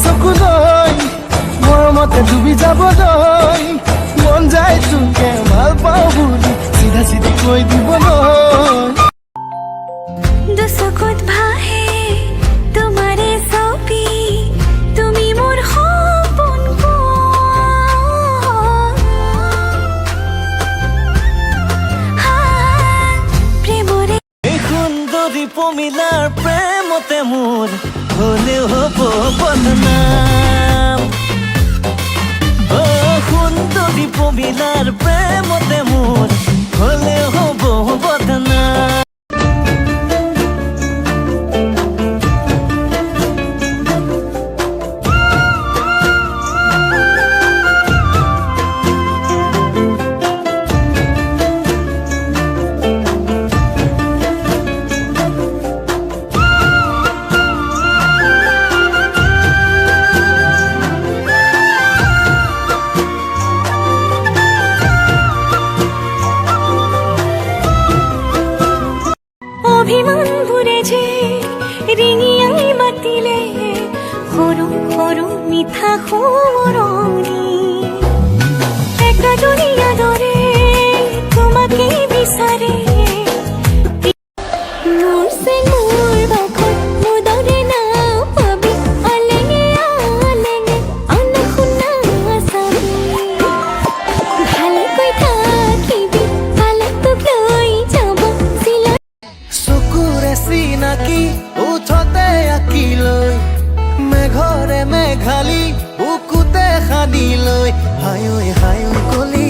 চকুলৈ মৰমতে ডুবি যাবলৈ মন যায় তোকে ভাল পাওঁ বুলি চিধা চিধি কৈ দিবলৈ দুচকুত ভাহে তোমাৰে ছবি তুমি মোৰ সপোন প্ৰেমৰে এই সুন্দৰী পমিলাৰ প্ৰেমতে মোৰ হলেও হ'ব বদনাম সুন্দৰী পমিলাৰ প্ৰেমতে মোৰ হলেও হ'ব বদনাম অভিমানবোৰে যে ৰিঙিয়াই মাতিলে সৰু সৰু মিঠা সোঁৱৰণি একটা দুনিয়া দৰে তোমাকে বিচাৰে মোৰ চেং মোৰ বাখত মুদৰে নাপাবি আলেঙে আলেঙে আনা শুনা চাবি ভালেকৈ থাকিবি ভালে তোক লৈ যাব চিলা চকুৰে চিনাকি উঠতে আঁকি লৈ মেঘৰে মেঘালি বুকুতে সানি লৈ হাই ঐ কলি